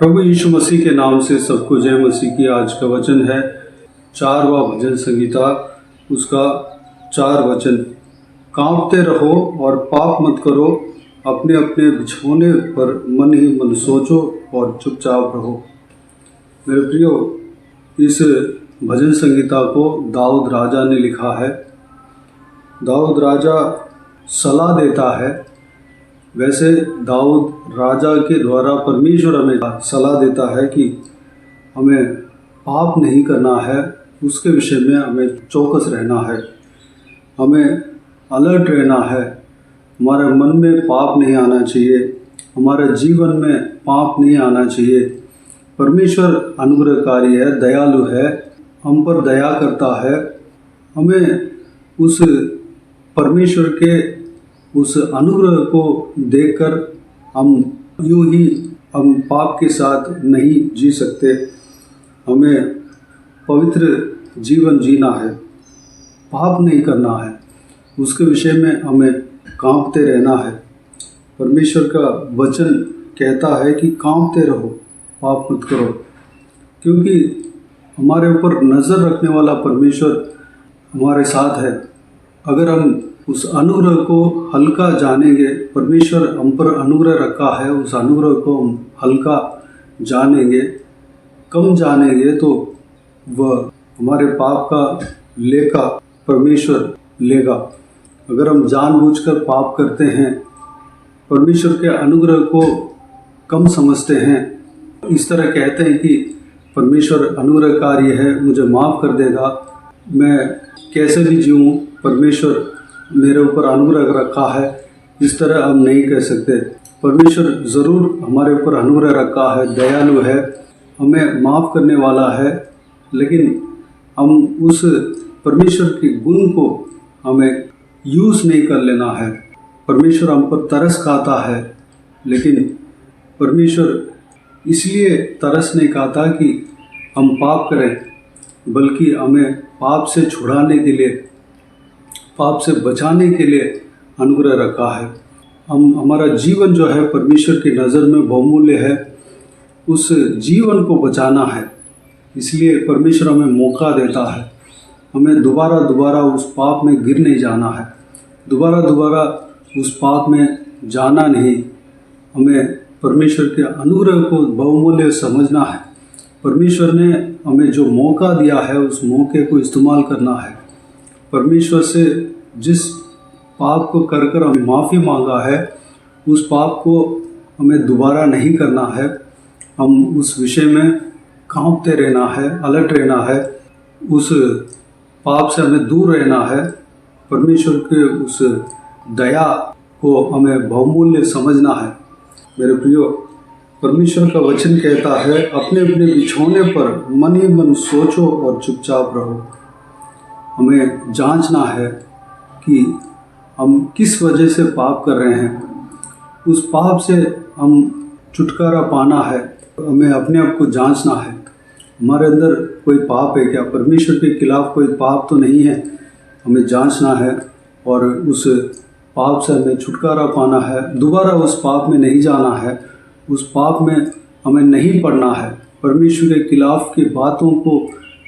प्रभु यीशु मसीह के नाम से सबको जय मसीह की। आज का वचन है 4वां भजन संहिता, उसका 4 वचन। कांपते रहो और पाप मत करो, अपने अपने बिछौने पर मन ही मन सोचो और चुपचाप रहो। मेरे प्रियो, इस भजन संहिता को दाऊद राजा ने लिखा है। दाऊद राजा सलाह देता है। वैसे दाऊद राजा के द्वारा परमेश्वर हमें सलाह देता है कि हमें पाप नहीं करना है, उसके विषय में हमें चौकस रहना है, हमें अलर्ट रहना है। हमारे मन में पाप नहीं आना चाहिए, हमारे जीवन में पाप नहीं आना चाहिए। परमेश्वर अनुग्रहकारी है, दयालु है, हम पर दया करता है। हमें उस परमेश्वर के उस अनुग्रह को देखकर हम यूं ही हम पाप के साथ नहीं जी सकते। हमें पवित्र जीवन जीना है, पाप नहीं करना है, उसके विषय में हमें कांपते रहना है। परमेश्वर का वचन कहता है कि कांपते रहो, पाप मत करो, क्योंकि हमारे ऊपर नज़र रखने वाला परमेश्वर हमारे साथ है। अगर हम उस अनुग्रह को हल्का जानेंगे, परमेश्वर हम पर अनुग्रह रखा है, उस अनुग्रह को हम हल्का जानेंगे, कम जानेंगे, तो वह हमारे पाप का लेखा परमेश्वर लेगा। अगर हम जानबूझकर पाप करते हैं, परमेश्वर के अनुग्रह को कम समझते हैं, इस तरह कहते हैं कि परमेश्वर अनुग्रहकारी है, मुझे माफ़ कर देगा, मैं कैसे भी जीऊँ, परमेश्वर मेरे ऊपर अनुग्रह रखा है, इस तरह हम नहीं कह सकते। परमेश्वर ज़रूर हमारे ऊपर अनुग्रह रखा है, दयालु है, हमें माफ़ करने वाला है, लेकिन हम उस परमेश्वर के गुण को हमें यूज़ नहीं कर लेना है। परमेश्वर हम पर तरस खाता है, लेकिन परमेश्वर इसलिए तरस नहीं खाता कि हम पाप करें, बल्कि हमें पाप से छुड़ाने के लिए, पाप से बचाने के लिए अनुग्रह रखा है। हमारा जीवन जो है परमेश्वर की नज़र में बहुमूल्य है, उस जीवन को बचाना है, इसलिए परमेश्वर हमें मौका देता है। हमें दोबारा उस पाप में गिर नहीं जाना है, दोबारा उस पाप में जाना नहीं। हमें परमेश्वर के अनुग्रह को बहुमूल्य समझना है। परमेश्वर ने हमें जो मौका दिया है, उस मौके को इस्तेमाल करना है। परमेश्वर से जिस पाप को कर हमें माफ़ी मांगा है, उस पाप को हमें दोबारा नहीं करना है। हम उस विषय में कांपते रहना है, अलर्ट रहना है, उस पाप से हमें दूर रहना है। परमेश्वर के उस दया को हमें बहुमूल्य समझना है। मेरे प्रियो, परमेश्वर का वचन कहता है, अपने अपने बिछौने पर मन ही मन सोचो और चुपचाप रहो। हमें जांचना है कि हम किस वजह से पाप कर रहे हैं, उस पाप से हम छुटकारा पाना है। हमें अपने आप को जांचना है, हमारे अंदर कोई पाप है क्या, परमेश्वर के खिलाफ कोई पाप तो नहीं है। हमें जांचना है और उस पाप से हमें छुटकारा पाना है। दोबारा उस पाप में नहीं जाना है, उस पाप में हमें नहीं पड़ना है। परमेश्वर के खिलाफ की बातों को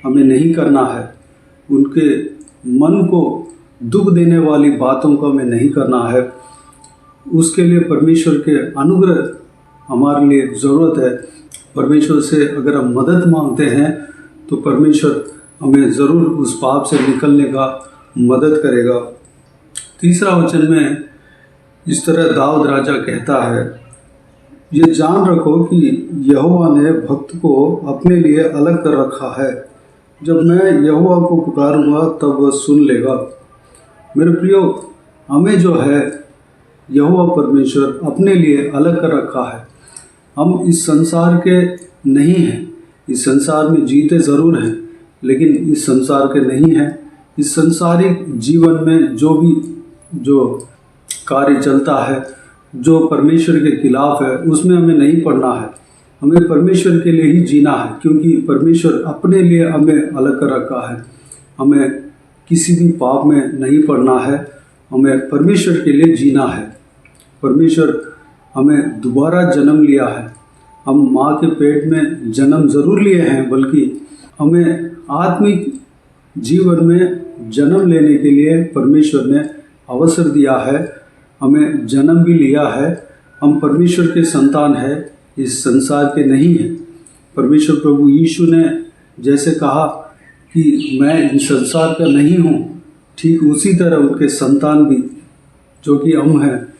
हमें नहीं करना है, उनके मन को दुख देने वाली बातों को हमें नहीं करना है। उसके लिए परमेश्वर के अनुग्रह हमारे लिए ज़रूरत है। परमेश्वर से अगर हम मदद मांगते हैं तो परमेश्वर हमें ज़रूर उस पाप से निकलने का मदद करेगा। तीसरा वचन में इस तरह दाऊद राजा कहता है, ये जान रखो कि यहोवा ने भक्त को अपने लिए अलग कर रखा है। जब मैं यहोवा को पुकारूंगा तब वह सुन लेगा। मेरे प्रियो, हमें जो है यहोवा परमेश्वर अपने लिए अलग कर रखा है। हम इस संसार के नहीं हैं, इस संसार में जीते ज़रूर हैं, लेकिन इस संसार के नहीं हैं। इस संसारिक जीवन में जो कार्य चलता है, जो परमेश्वर के खिलाफ है, उसमें हमें नहीं पड़ना है। हमें परमेश्वर के लिए ही जीना है, क्योंकि परमेश्वर अपने लिए हमें अलग कर रखा है। हमें किसी भी पाप में नहीं पड़ना है, हमें परमेश्वर के लिए जीना है। परमेश्वर हमें दोबारा जन्म लिया है, हम माँ के पेट में जन्म ज़रूर लिए हैं, बल्कि हमें आत्मिक जीवन में जन्म लेने के लिए परमेश्वर ने अवसर दिया है, हमें जन्म भी लिया है। हम परमेश्वर के संतान हैं, इस संसार के नहीं हैं। परमेश्वर प्रभु यीशु ने जैसे कहा कि मैं इस संसार का नहीं हूँ, ठीक उसी तरह उनके संतान भी जो कि हम हैं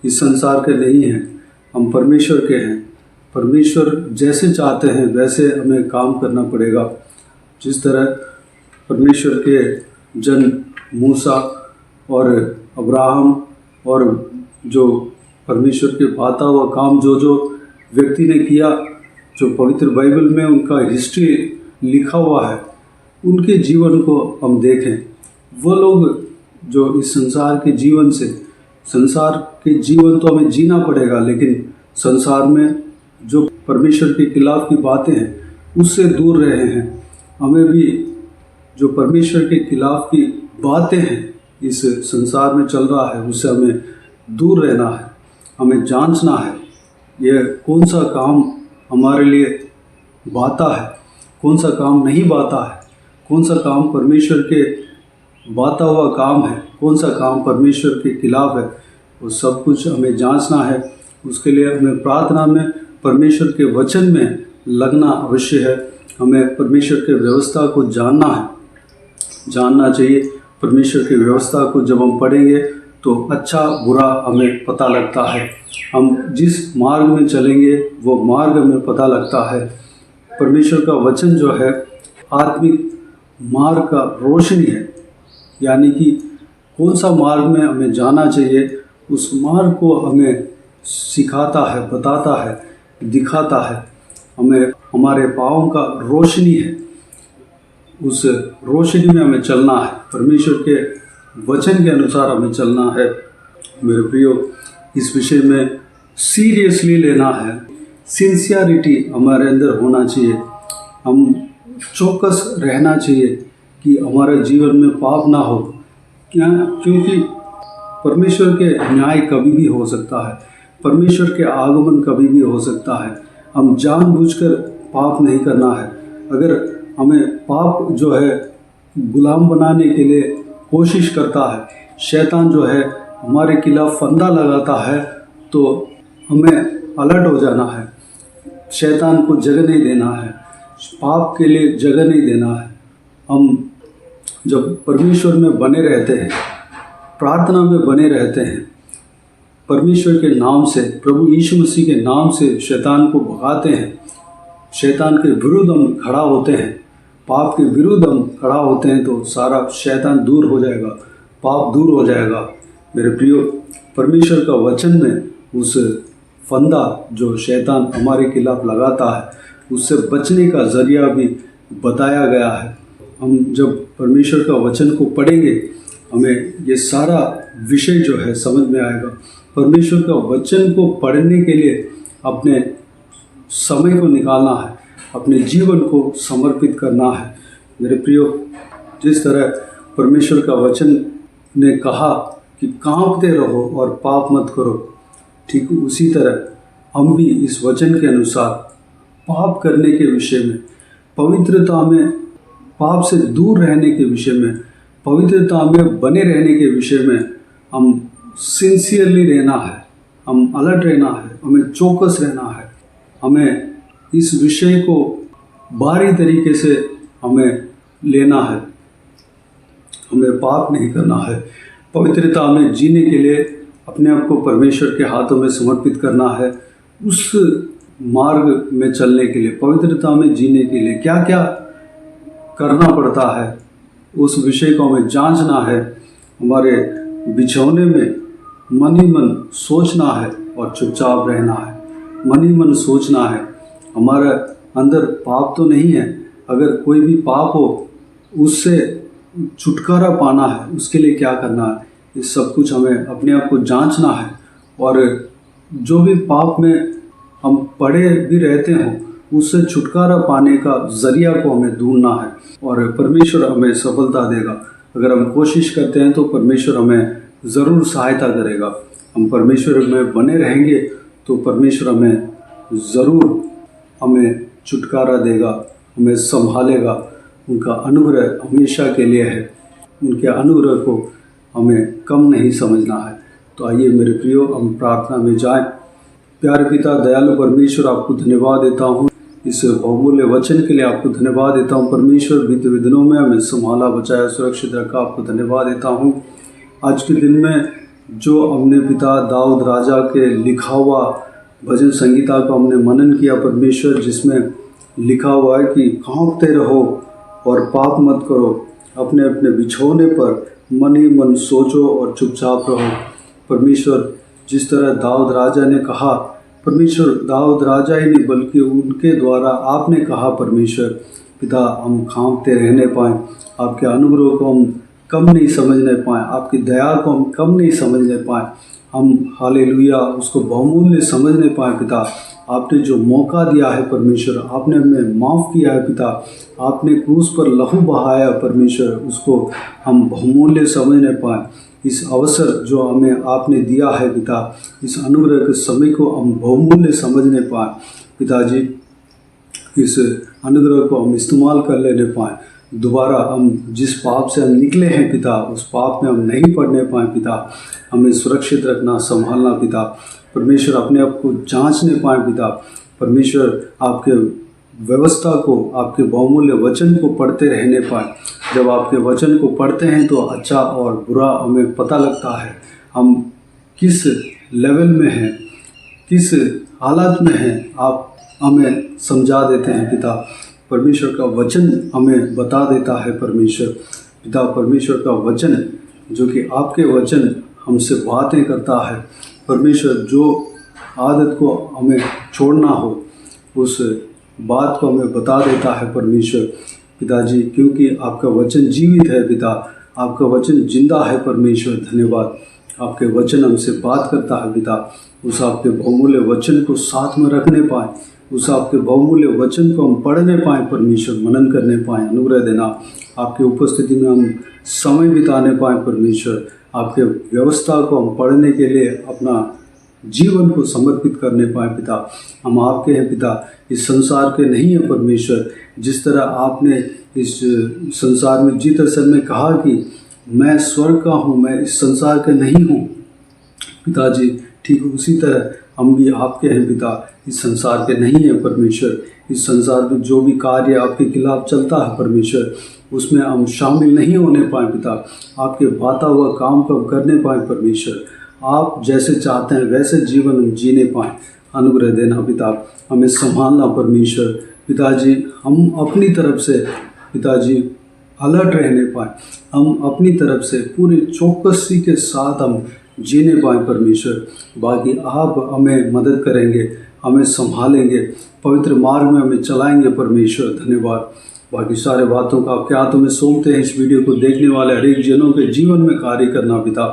इस संसार के नहीं हैं, हम परमेश्वर के हैं। परमेश्वर जैसे चाहते हैं वैसे हमें काम करना पड़ेगा। जिस तरह परमेश्वर के जन मूसा और अब्राहम और जो परमेश्वर के पाता हुआ काम जो व्यक्ति ने किया, जो पवित्र बाइबल में उनका हिस्ट्री लिखा हुआ है, उनके जीवन को हम देखें। वो लोग जो इस संसार के जीवन से, संसार के जीवन तो हमें जीना पड़ेगा, लेकिन संसार में जो परमेश्वर के खिलाफ की बातें हैं उससे दूर रहे हैं। हमें भी जो परमेश्वर के खिलाफ की बातें हैं इस संसार में चल रहा है उससे हमें दूर रहना है। हमें जांचना है यह कौन सा काम हमारे लिए बाता है, कौन सा काम नहीं बाता है, कौन सा काम परमेश्वर के बाता हुआ काम है, कौन सा काम परमेश्वर के खिलाफ है। वो सब कुछ हमें जांचना है। उसके लिए हमें प्रार्थना में परमेश्वर के वचन में लगना अवश्य है। हमें परमेश्वर के व्यवस्था को जानना चाहिए। परमेश्वर की व्यवस्था को जब हम पढ़ेंगे तो अच्छा बुरा हमें पता लगता है। हम जिस मार्ग में चलेंगे वो मार्ग हमें पता लगता है। परमेश्वर का वचन जो है आत्मिक मार्ग का रोशनी है, यानी कि कौन सा मार्ग में हमें जाना चाहिए उस मार्ग को हमें सिखाता है, बताता है, दिखाता है। हमें हमारे पाँव का रोशनी है, उस रोशनी में हमें चलना है। परमेश्वर के वचन के अनुसार हमें चलना है। मेरे प्रियो, इस विषय में सीरियसली लेना है। सिंसियरिटी हमारे अंदर होना चाहिए। हम चौकस रहना चाहिए कि हमारे जीवन में पाप ना हो। क्योंकि परमेश्वर के न्याय कभी भी हो सकता है, परमेश्वर के आगमन कभी भी हो सकता है। हम जानबूझकर पाप नहीं करना है। अगर हमें पाप जो है गुलाम बनाने के लिए कोशिश करता है, शैतान जो है हमारे खिलाफ फंदा लगाता है, तो हमें अलर्ट हो जाना है। शैतान को जगह नहीं देना है, पाप के लिए जगह नहीं देना है। हम जब परमेश्वर में बने रहते हैं, प्रार्थना में बने रहते हैं, परमेश्वर के नाम से, प्रभु यीशु मसीह के नाम से शैतान को भगाते हैं, शैतान के विरुद्ध हम खड़ा होते हैं, पाप के विरुद्ध हम खड़ा होते हैं, तो सारा शैतान दूर हो जाएगा, पाप दूर हो जाएगा। मेरे प्रियो, परमेश्वर का वचन में उस फंदा जो शैतान हमारे खिलाफ लगाता है उससे बचने का जरिया भी बताया गया है। हम जब परमेश्वर का वचन को पढ़ेंगे हमें ये सारा विषय जो है समझ में आएगा। परमेश्वर का वचन को पढ़ने के लिए अपने समय को निकालना है, अपने जीवन को समर्पित करना है। मेरे प्रियो, जिस तरह परमेश्वर का वचन ने कहा कि कांपते रहो और पाप मत करो, ठीक उसी तरह हम भी इस वचन के अनुसार पाप करने के विषय में, पवित्रता में, पाप से दूर रहने के विषय में, पवित्रता में बने रहने के विषय में हम सिंसियरली रहना है, हम अलर्ट रहना है, हमें चौकस रहना है। हमें इस विषय को बारी तरीके से हमें लेना है। हमें पाप नहीं करना है। पवित्रता में जीने के लिए अपने आप को परमेश्वर के हाथों में समर्पित करना है। उस मार्ग में चलने के लिए, पवित्रता में जीने के लिए क्या क्या करना पड़ता है उस विषय को हमें जांचना है। हमारे बिछौने में मन ही मन सोचना है और चुपचाप रहना है। मन ही मन सोचना है, हमारे अंदर पाप तो नहीं है। अगर कोई भी पाप हो उससे छुटकारा पाना है, उसके लिए क्या करना है, ये सब कुछ हमें अपने आप को जांचना है। और जो भी पाप में हम पड़े भी रहते हों उससे छुटकारा पाने का जरिया को हमें ढूंढना है और परमेश्वर हमें सफलता देगा। अगर हम कोशिश करते हैं तो परमेश्वर हमें ज़रूर सहायता करेगा। हम परमेश्वर में बने रहेंगे तो परमेश्वर हमें ज़रूर हमें छुटकारा देगा, हमें संभालेगा। उनका अनुग्रह हमेशा के लिए है, उनके अनुग्रह को हमें कम नहीं समझना है। तो आइए मेरे प्रियो, हम प्रार्थना में जाएं। प्यारे पिता दयालु परमेश्वर, आपको धन्यवाद देता हूँ इस बहुमूल्य वचन के लिए। आपको धन्यवाद देता हूँ परमेश्वर, बीते हुए दिनों में हमें संभाला, बचाया, सुरक्षित रखा। आपको धन्यवाद देता हूँ आज के दिन में जो हमने पिता दाऊद राजा के लिखा हुआ भजन संगीता को हमने मनन किया परमेश्वर, जिसमें लिखा हुआ है कि कांपते रहो और पाप मत करो, अपने अपने बिछौने पर मन ही मन सोचो और चुपचाप रहो। परमेश्वर, जिस तरह दाऊद राजा ने कहा परमेश्वर, दाऊद राजा ही नहीं बल्कि उनके द्वारा आपने कहा परमेश्वर पिता, हम कांपते रहने पाएँ, आपके अनुग्रह को हम कम नहीं समझने पाएँ, आपकी दया को हम कम नहीं समझने पाएँ, हम हालेलुया उसको बहुमूल्य समझने पाएँ। पिता, आपने जो मौका दिया है परमेश्वर, आपने हमें माफ़ किया है पिता, आपने क्रूस पर लहू बहाया परमेश्वर, उसको हम बहुमूल्य समझने पाएँ। इस अवसर जो हमें आपने दिया है पिता, इस अनुग्रह के समय को हम बहुमूल्य समझने पाएँ पिताजी, इस अनुग्रह को हम इस्तेमाल कर लेने पाएँ। दोबारा हम जिस पाप से हम निकले हैं पिता, उस पाप में हम नहीं पड़ने पाएँ पिता, हमें सुरक्षित रखना, संभालना पिता। परमेश्वर, अपने आप को जांचने पाएँ पिता। परमेश्वर, आपके व्यवस्था को, आपके बहुमूल्य वचन को पढ़ते रहने पाएँ। जब आपके वचन को पढ़ते हैं तो अच्छा और बुरा हमें पता लगता है, हम किस लेवल में हैं, किस हालत में हैं, आप हमें समझा देते हैं पिता। परमेश्वर का वचन हमें बता देता है परमेश्वर पिता। परमेश्वर का वचन जो कि आपके वचन हमसे बातें करता है परमेश्वर, जो आदत को हमें छोड़ना हो उस बात को हमें बता देता है परमेश्वर पिताजी, क्योंकि आपका वचन जीवित है पिता, आपका वचन जिंदा है परमेश्वर। धन्यवाद, आपके वचन हमसे बात करता है पिता। उस आपके बहुमूल्य वचन को साथ में रखने पाएँ, उस आपके बहुमूल्य वचन को हम पढ़ने पाएँ परमेश्वर, मनन करने पाएँ। अनुग्रह देना, आपके उपस्थिति में हम समय बिताने पाएँ परमेश्वर, आपके व्यवस्था को हम पढ़ने के लिए अपना जीवन को समर्पित करने पाएँ पिता। हम आपके हैं पिता, इस संसार के नहीं है परमेश्वर। जिस तरह आपने इस संसार में जीते समय कहा कि मैं स्वर्ग का हूँ, मैं इस संसार के नहीं हूँ पिताजी, ठीक उसी तरह हम भी आपके हैं पिता, इस संसार के नहीं है परमेश्वर। इस संसार में जो भी कार्य आपके खिलाफ चलता है परमेश्वर, उसमें हम शामिल नहीं होने पाए पिता। आपके बाता हुआ काम को हम करने पाएँ परमेश्वर, आप जैसे चाहते हैं वैसे जीवन हम जीने पाएँ। अनुग्रह देना पिता, हमें संभालना परमेश्वर पिताजी। हम अपनी तरफ से पिताजी अलर्ट रहने पाएँ, हम अपनी तरफ से पूरी चौकसी के साथ हम जीने पाएँ परमेश्वर। बाकी आप हमें मदद करेंगे, हमें संभालेंगे, पवित्र मार्ग में हमें चलाएंगे परमेश्वर। धन्यवाद। बाकी सारे बातों का आपके हाथों में सौंपते हैं। इस वीडियो को देखने वाले हर एक जनों के जीवन में कार्य करना पिता,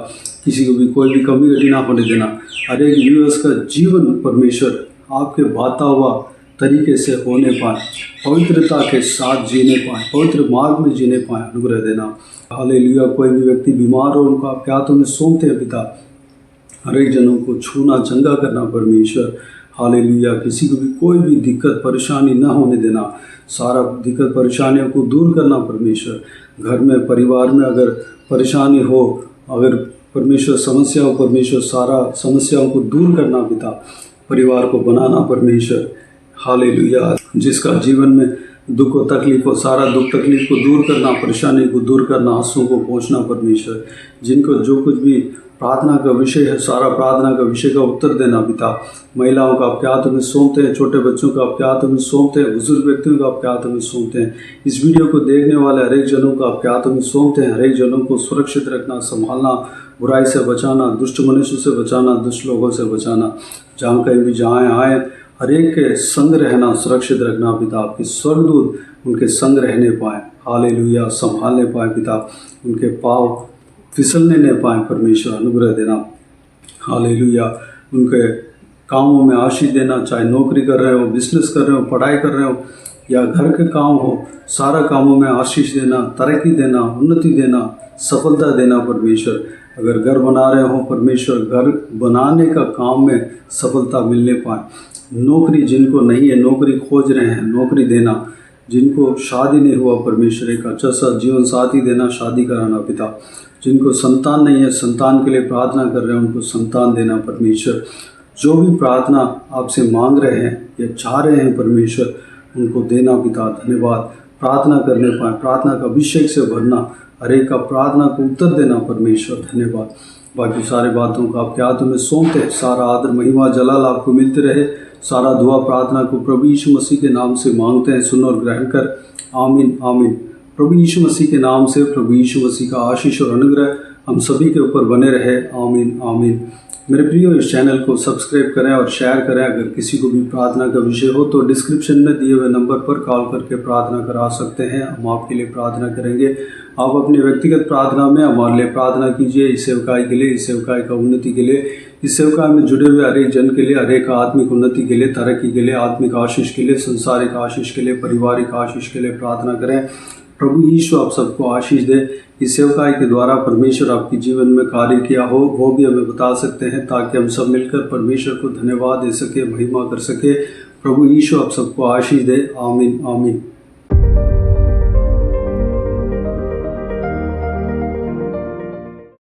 किसी को भी कोई भी कमी घटी ना होने देना। हर एक व्यूअर्स का जीवन परमेश्वर आपके बाता हुआ तरीके से होने पाए, पवित्रता के साथ जीने पाएँ, पवित्र मार्ग में जीने पाएँ। अनुग्रह देना। हालेलुया। कोई भी व्यक्ति बीमार हो, उनको आपके हाथों में सौंपते हैं पिता, हर एक जनों को छूना, चंगा करना परमेश्वर। हालेलुया। किसी को भी कोई भी दिक्कत परेशानी ना होने देना, सारा दिक्कत परेशानियों को दूर करना परमेश्वर। घर में परिवार में अगर परेशानी हो, अगर परमेश्वर समस्या हो परमेश्वर, सारा समस्याओं को दूर करना पिता, परिवार को बनाना परमेश्वर। हालेलुया। जिसका जीवन में दुख और तकलीफ हो, सारा दुख तकलीफ को दूर करना, परेशानी को दूर करना, आंसुओं को पहुँचना परमेश्वर। जिनको जो कुछ भी प्रार्थना का विषय है, सारा प्रार्थना का विषय का उत्तर देना पिता। महिलाओं का आपके हाथों में सौंपते हैं, छोटे बच्चों का आपके हाथों में सौंपते हैं, बुजुर्ग व्यक्तियों का आपके हाथों में सौंपते हैं। इस वीडियो को देखने वाले हर एक जनों का आपके हाथों में सौंपते हैं। हर एक जनों को सुरक्षित रखना, संभालना, बुराई से बचाना, दुष्ट मनुष्य से बचाना, दुष्ट लोगों से बचाना। जहाँ कहीं भी जहाँ आए हर एक के संग रहना, सुरक्षित रखना पिता। आपके स्वर्गदूत उनके संग रहने पाएँ। हालेलुया। संभालने पाएँ पिता, उनके पाँव फिसलने नहीं पाएँ परमेश्वर। अनुग्रह देना। हालेलुया। उनके कामों में आशीष देना, चाहे नौकरी कर रहे हो, बिजनेस कर रहे हो, पढ़ाई कर रहे हो या घर के काम हो, सारा कामों में आशीष देना, तरक्की देना, उन्नति देना, सफलता देना परमेश्वर। अगर घर बना रहे हो, परमेश्वर घर बनाने का काम में सफलता मिलने पाए। नौकरी जिनको नहीं है, नौकरी खोज रहे हैं, नौकरी देना। जिनको शादी नहीं हुआ, परमेश्वर एक अच्छा सा जीवन साथी देना, शादी कराना पिता। जिनको संतान नहीं है, संतान के लिए प्रार्थना कर रहे हैं, उनको संतान देना परमेश्वर। जो भी प्रार्थना आपसे मांग रहे हैं या चाह रहे हैं परमेश्वर, उनको देना पिता। धन्यवाद। प्रार्थना करने पाए, प्रार्थना का अभिषेक से भरना, हर एक का प्रार्थना को उत्तर देना परमेश्वर। धन्यवाद। बाकी सारे बातों को आपके हाथों में सौंपते हैं। सारा आदर महिमा जलाल आपको मिलते रहे। सारा दुआ प्रार्थना को प्रभु यीशु मसीह के नाम से मांगते हैं, सुन और ग्रहण कर। आमीन आमीन। प्रभु यीशु मसीह के नाम से प्रभु यीशु मसीह का आशीष और अनुग्रह हम सभी के ऊपर बने रहे। आमीन आमीन। मेरे प्रियो, इस चैनल को सब्सक्राइब करें और शेयर करें। अगर किसी को भी प्रार्थना का विषय हो तो डिस्क्रिप्शन में दिए हुए नंबर पर कॉल करके प्रार्थना करा सकते हैं। हम आपके लिए प्रार्थना करेंगे। आप अपने व्यक्तिगत प्रार्थना में हमारे लिए प्रार्थना कीजिए, इस सेवकाई के लिए, इस सेवकाई का उन्नति के लिए, इस सेवकाई में जुड़े हुए हर एक जन के लिए, हर एक आत्मिक उन्नति के लिए, तरक्की के लिए, आत्मिक आशीष के लिए, संसारिक आशीष के लिए, पारिवारिक आशीष के लिए प्रार्थना करें। प्रभु यीशु आप सबको आशीष दे। इस सेवकाई के द्वारा परमेश्वर आपके जीवन में कार्य किया हो वो भी हमें बता सकते हैं, ताकि हम सब मिलकर परमेश्वर को धन्यवाद दे सके, महिमा कर सके। प्रभु यीशु आप सबको आशीष दे। आमीन आमीन।